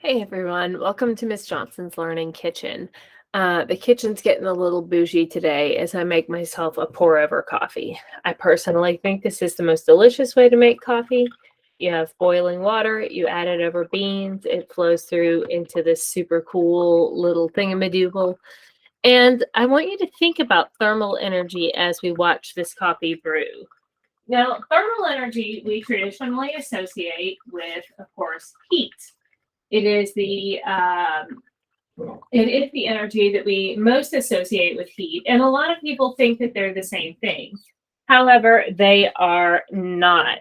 Hey everyone, welcome to Miss Johnson's Learning Kitchen. The kitchen's getting a little bougie today as I make myself a pour-over coffee. I personally think this is the most delicious way to make coffee. You have boiling water, you add it over beans, it flows through into this super cool little thingamadoodle. And I want you to think about thermal energy as we watch this coffee brew. Now, thermal energy we traditionally associate with, of course, heat. It is the energy that we most associate with heat, and a lot of people think that they're the same thing. However, they are not.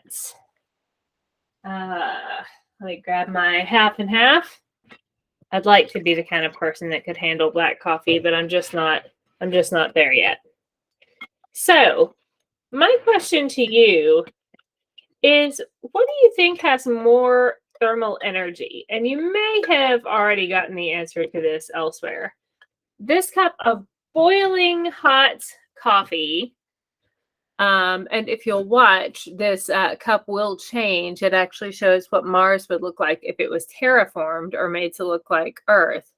Let me grab my half and half. I'd like to be the kind of person that could handle black coffee, but I'm just not there yet. So, my question to you is, what do you think has more thermal energy? And you may have already gotten the answer to this elsewhere. This cup of boiling hot coffee, and if you'll watch, this cup will change. It actually shows what Mars would look like if it was terraformed or made to look like Earth.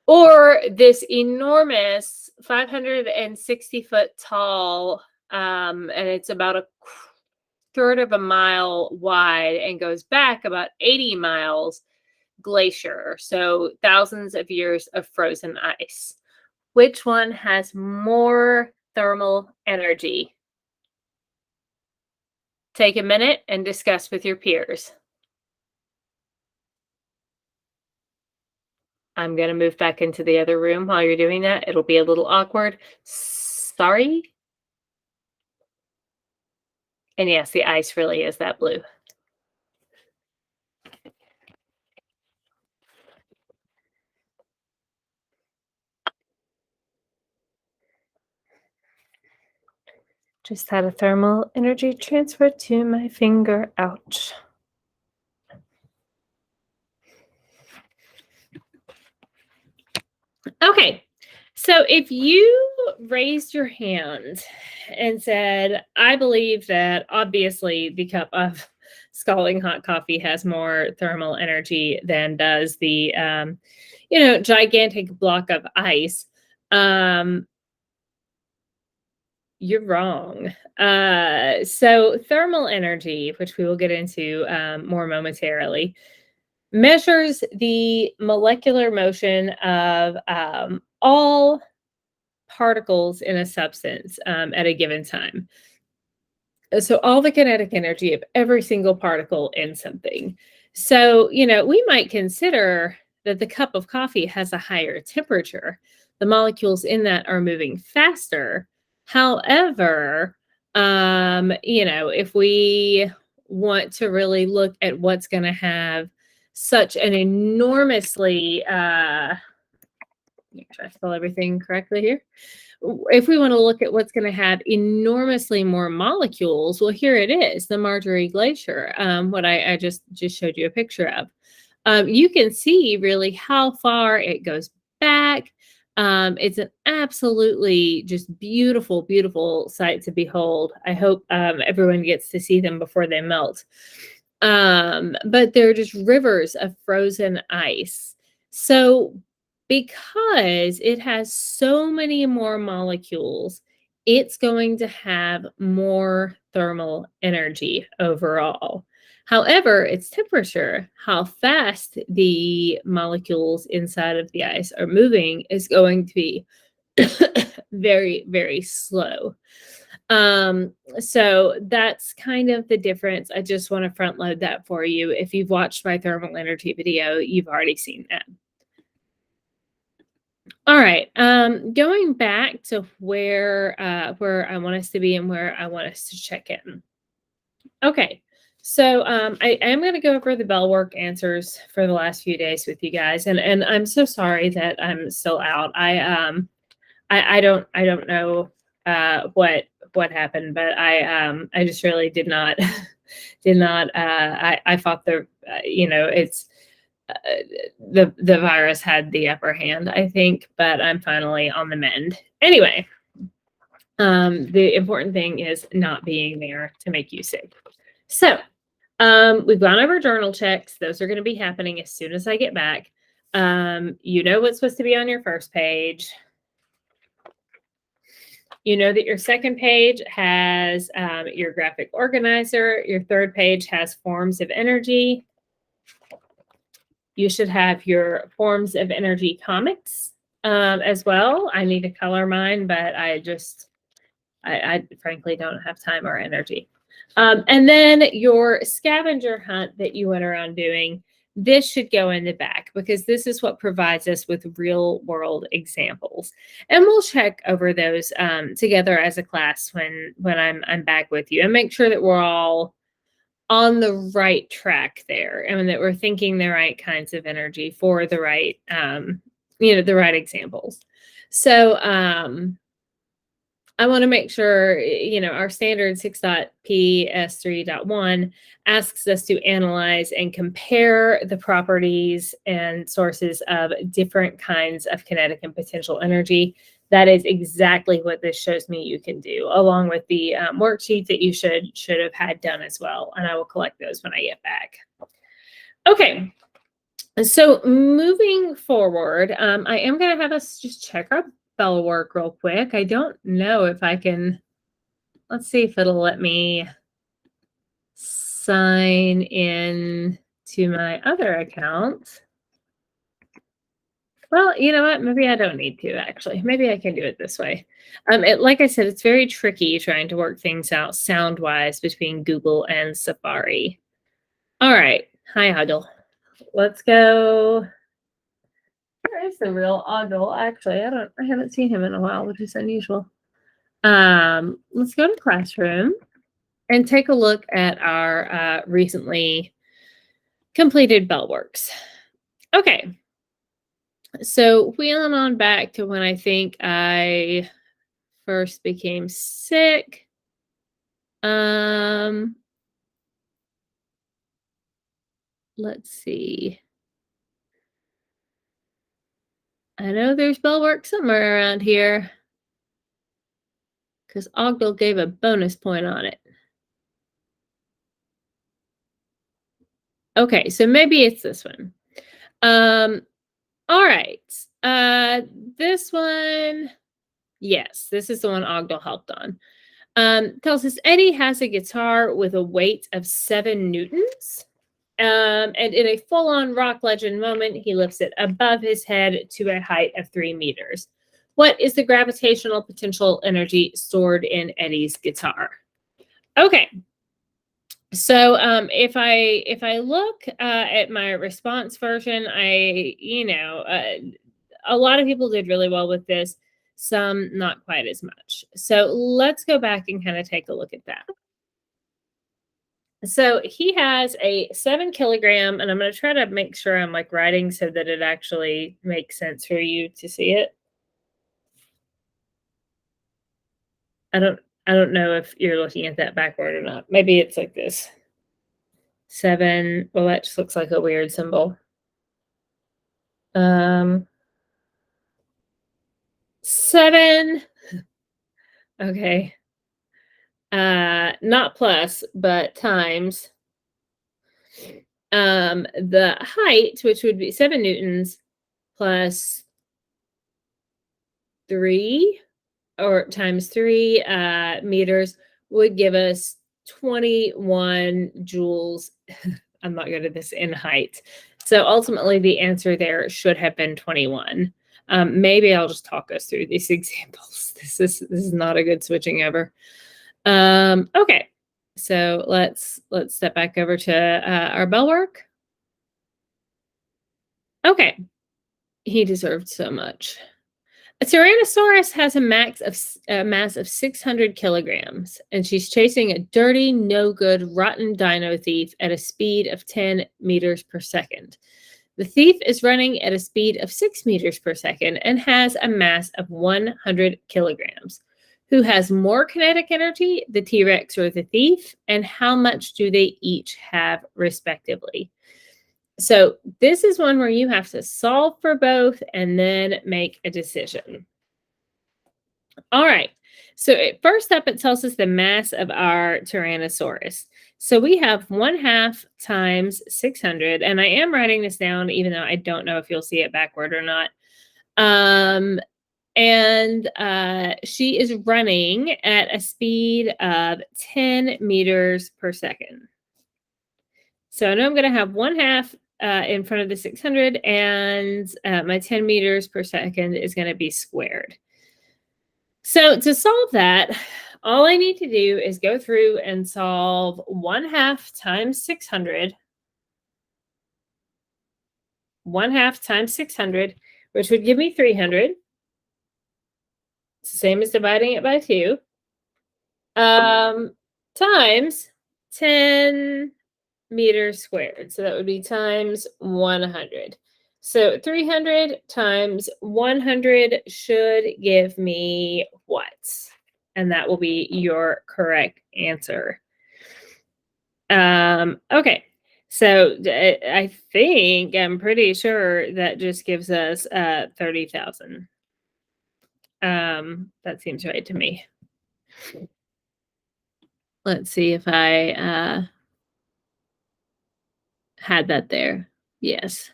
Or this enormous 560-foot tall, and it's about a third of a mile wide and goes back about 80 miles glacier. So thousands of years of frozen ice. Which one has more thermal energy? Take a minute and discuss with your peers. I'm going to move back into the other room while you're doing that. It'll be a little awkward. Sorry. And yes, the ice really is that blue. Just had a thermal energy transfer to my finger. Ouch. Okay, so if you raised your hand and said, I believe that obviously the cup of scalding hot coffee has more thermal energy than does the, gigantic block of ice, you're wrong. So thermal energy, which we will get into more momentarily, measures the molecular motion of all particles in a substance at a given time. So all the kinetic energy of every single particle in something. So, we might consider that the cup of coffee has a higher temperature. The molecules in that are moving faster. However, if we want to really look at what's going to have such an enormously, make sure I spell everything correctly here. If we want to look at what's going to have enormously more molecules, well, here it is, the Marjorie Glacier, what I just showed you a picture of. You can see really how far it goes back. It's an absolutely just beautiful, beautiful sight to behold. I hope everyone gets to see them before they melt. But they're just rivers of frozen ice. So because it has so many more molecules, it's going to have more thermal energy overall. However, its temperature, how fast the molecules inside of the ice are moving, is going to be very, very slow. So that's kind of the difference. I just want to front load that for you. If you've watched my thermal energy video, you've already seen that. All right, going back to where I want us to be and where I want us to check in. Okay, so I am going to go over the Bellwork answers for the last few days with you guys, and I'm so sorry that I'm still out. I don't know what happened, but I just really did not I thought it's the virus had the upper hand, I think, but I'm finally on the mend. Anyway, the important thing is not being there to make you sick. So We've gone over journal checks. Those are going to be happening as soon as I get back. You know what's supposed to be on your first page. You know that your second page has your graphic organizer. Your third page has forms of energy. You should have your forms of energy comics as well. I need to color mine, but I frankly don't have time or energy. And then your scavenger hunt that you went around doing, this should go in the back because this is what provides us with real world examples. And we'll check over those together as a class when I'm back with you and make sure that we're all on the right track there and that we're thinking the right kinds of energy for the right the right examples. So I want to make sure, our standard 6.PS3.1 asks us to analyze and compare the properties and sources of different kinds of kinetic and potential energy. That is exactly what this shows me you can do, along with the worksheet that you should have had done as well. And I will collect those when I get back. Okay. So moving forward, I am going to have us just check our Bellwork real quick. I don't know if I can, let's see if it'll let me sign in to my other account. Well, you know what? Maybe I don't need to, actually. Maybe I can do it this way. Like I said, it's very tricky trying to work things out sound-wise between Google and Safari. All right. Hi, Huddle. Let's go. Where is the real Ogle? Actually, I haven't seen him in a while, which is unusual. Let's go to Classroom and take a look at our recently completed Bellworks. Okay. So wheeling on back to when I think I first became sick. Let's see. I know there's Bellwork somewhere around here because Ogdal gave a bonus point on it. Okay, so maybe it's this one. All right. This one, yes, this is the one Ogdal helped on. Tells us Eddie has a guitar with a weight of 7 newtons. And in a full-on rock legend moment, he lifts it above his head to a height of 3 meters. What is the gravitational potential energy stored in Eddie's guitar? Okay. So if I look at my response version, a lot of people did really well with this, some not quite as much. So let's go back and kind of take a look at that. So he has a 7 kilogram, and I'm going to try to make sure I'm like writing so that it actually makes sense for you to see it. I don't know if you're looking at that backward or not. Maybe it's like this. 7. Well, that just looks like a weird symbol. 7. Okay. Not plus, but times the height, which would be 7 newtons plus 3 or times 3 meters would give us 21 joules. I'm not good at this in height. So ultimately the answer there should have been 21. Maybe I'll just talk us through these examples. This is not a good switching over. Okay, so let's step back over to our Bellwork. Okay, he deserved so much. A Tyrannosaurus has a mass of 600 kilograms, and she's chasing a dirty, no-good, rotten dino thief at a speed of 10 meters per second. The thief is running at a speed of 6 meters per second and has a mass of 100 kilograms. Who has more kinetic energy, the T-Rex or the thief, and how much do they each have respectively? So this is one where you have to solve for both and then make a decision. All right. So first up, it tells us the mass of our Tyrannosaurus. So we have 1/2 times 600, and I am writing this down, even though I don't know if you'll see it backward or not. Um, and she is running at a speed of 10 meters per second. So I know I'm going to have 1/2 in front of the 600, and my 10 meters per second is going to be squared. So to solve that, all I need to do is go through and solve 1/2 times 600, 1/2 times 600, which would give me 300. It's the same as dividing it by 2, times 10 meters squared. So that would be times 100. So 300 times 100 should give me what? And that will be your correct answer. Okay. So I'm pretty sure that just gives us 30,000. That seems right to me. Let's see if I had that there. Yes.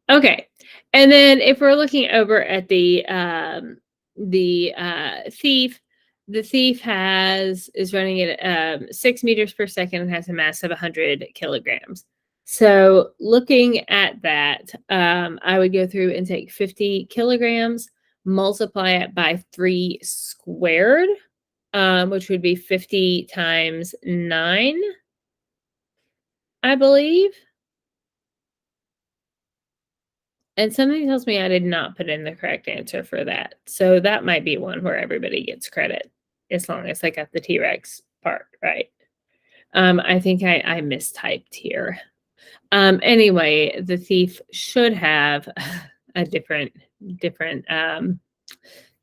Okay. And then if we're looking over at the thief, the thief is running at 6 meters per second and has a mass of 100 kilograms. So looking at that, I would go through and take 50 kilograms, multiply it by 3 squared, which would be 50 times 9, I believe. And something tells me I did not put in the correct answer for that. So that might be one where everybody gets credit, as long as I got the T-Rex part right. I think I mistyped here. Anyway, the thief should have a different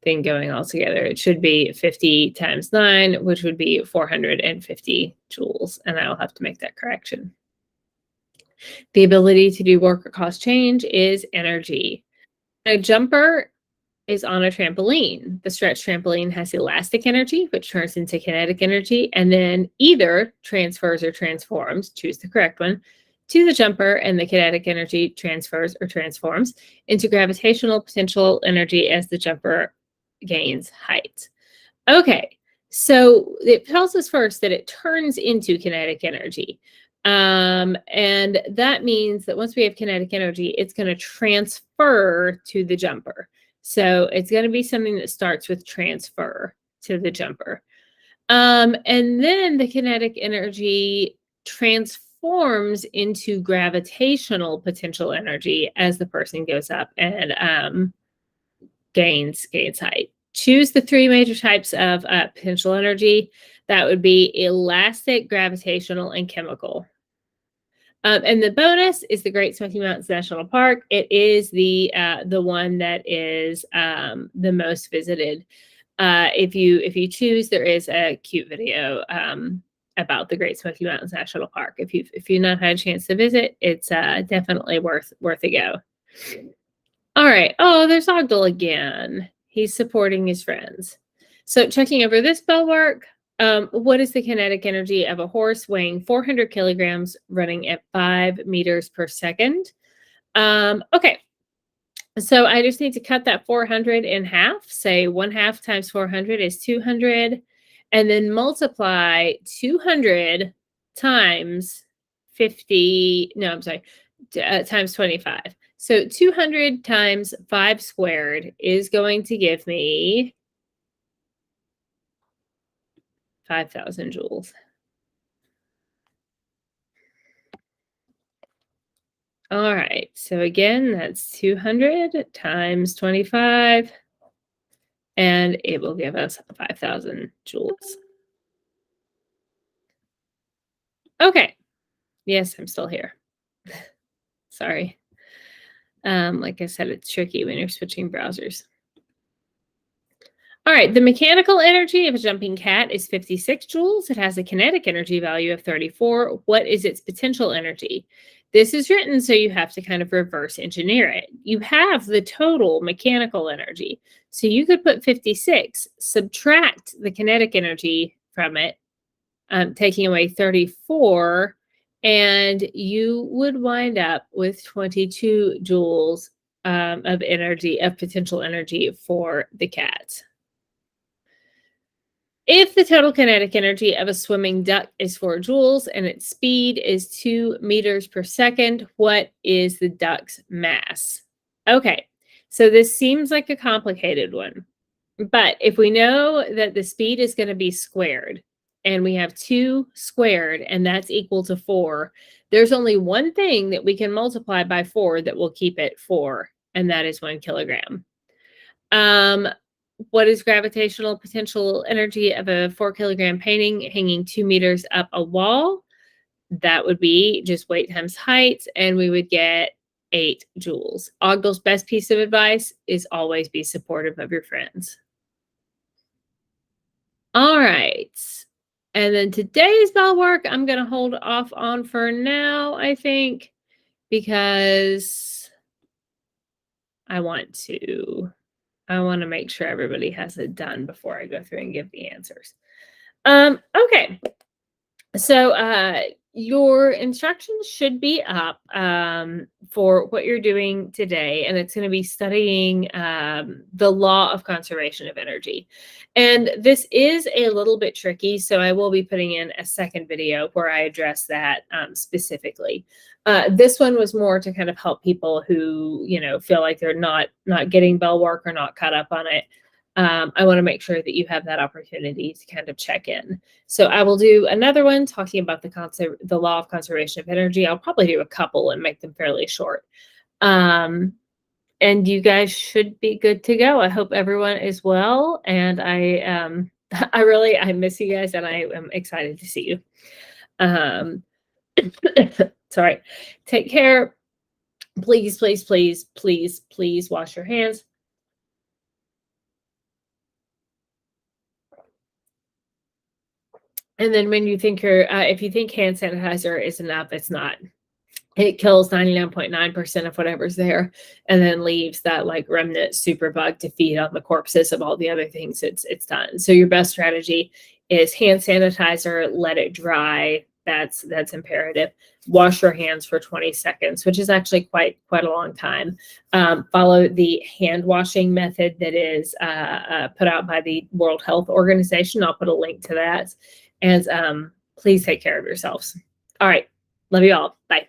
thing going altogether. It should be 50 times 9, which would be 450 joules, and I will have to make that correction. The ability to do work or cause change is energy. A jumper is on a trampoline. The stretch trampoline has elastic energy, which turns into kinetic energy, and then either transfers or transforms, choose the correct one, to the jumper, and the kinetic energy transfers or transforms into gravitational potential energy as the jumper gains height. Okay, so it tells us first that it turns into kinetic energy. And that means that once we have kinetic energy, it's going to transfer to the jumper. So it's going to be something that starts with transfer to the jumper. And then the kinetic energy transforms into gravitational potential energy as the person goes up and gains height. Choose the 3 major types of potential energy. That would be elastic, gravitational, and chemical. And the bonus is the Great Smoky Mountains National Park. It is the one that is the most visited. If you choose, there is a cute video about the Great Smoky Mountains National Park. If you've not had a chance to visit, it's definitely worth a go. All right. Oh, there's Ogdal again. He's supporting his friends. So checking over this Bellwork, what is the kinetic energy of a horse weighing 400 kilograms running at 5 meters per second? Okay. So I just need to cut that 400 in half. Say 1/2 times 400 is 200. And then multiply 200 times 50. No, I'm sorry. Times 25. So 200 times 5 squared is going to give me 5,000 joules. All right. So again, that's 200 times 25, and it will give us 5,000 joules. Okay. Yes, I'm still here. Sorry. Like I said, it's tricky when you're switching browsers. All right, the mechanical energy of a jumping cat is 56 joules. It has a kinetic energy value of 34. What is its potential energy? This is written so you have to kind of reverse engineer it. You have the total mechanical energy. So you could put 56, subtract the kinetic energy from it, taking away 34, and you would wind up with 22 joules of energy, of potential energy for the cat. If the total kinetic energy of a swimming duck is 4 joules and its speed is 2 meters per second, what is the duck's mass? Okay, so this seems like a complicated one. But if we know that the speed is going to be squared and we have 2 squared and that's equal to 4, there's only one thing that we can multiply by 4 that will keep it 4, and that is 1 kilogram. What is gravitational potential energy of a 4 kilogram painting hanging 2 meters up a wall? That would be just weight times height, and we would get 8 joules. Ogdel's best piece of advice is always be supportive of your friends. All right. And then today's Bellwork, I'm going to hold off on for now, I think, because I want to make sure everybody has it done before I go through and give the answers. Okay. So your instructions should be up for what you're doing today, and it's going to be studying the law of conservation of energy. And this is a little bit tricky, so I will be putting in a second video where I address that specifically. This one was more to kind of help people who, feel like they're not getting Bellwork or not caught up on it. I want to make sure that you have that opportunity to kind of check in. So I will do another one talking about the law of conservation of energy. I'll probably do a couple and make them fairly short. And you guys should be good to go. I hope everyone is well. And I miss you guys, and I am excited to see you. Sorry. Take care. Please, please, please, please, please wash your hands. And then when you think if you think hand sanitizer is enough, it's not. It kills 99.9% of whatever's there, and then leaves that like remnant superbug to feed on the corpses of all the other things it's done. So your best strategy is hand sanitizer, let it dry. That's imperative. Wash your hands for 20 seconds, which is actually quite a long time. Follow the hand washing method that is put out by the World Health Organization. I'll put a link to that. And please take care of yourselves. All right. Love you all. Bye.